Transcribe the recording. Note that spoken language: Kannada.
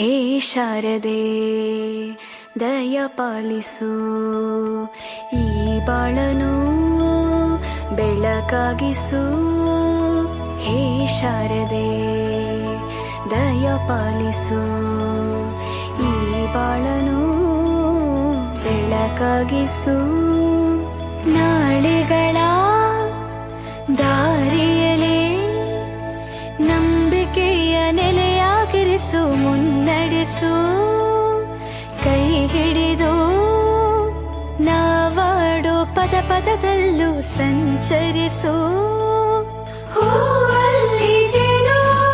ಹೇ ಶಾರದೆ ದಯ ಪಾಲಿಸು, ಈ ಬಾಳನು ಬೆಳಕಾಗಿಸು. ಹೇ ಶಾರದೆ ದಯ ಪಾಲಿಸು, ಈ ಬಾಳನು ಬೆಳಕಾಗಿಸು. ನಾಳೆಗಳ ದಾರಿಯಲೇ ನಂಬಿಕೆಯ ನೆಲೆಯಾಗಿರಿಸು, ಮುನ್ನಡೆಸು. ಕೈ ಹಿಡಿದು ನಾವಾಡೋ ಪದ ಪದದಲ್ಲೂ ಸಂಚರಿಸು.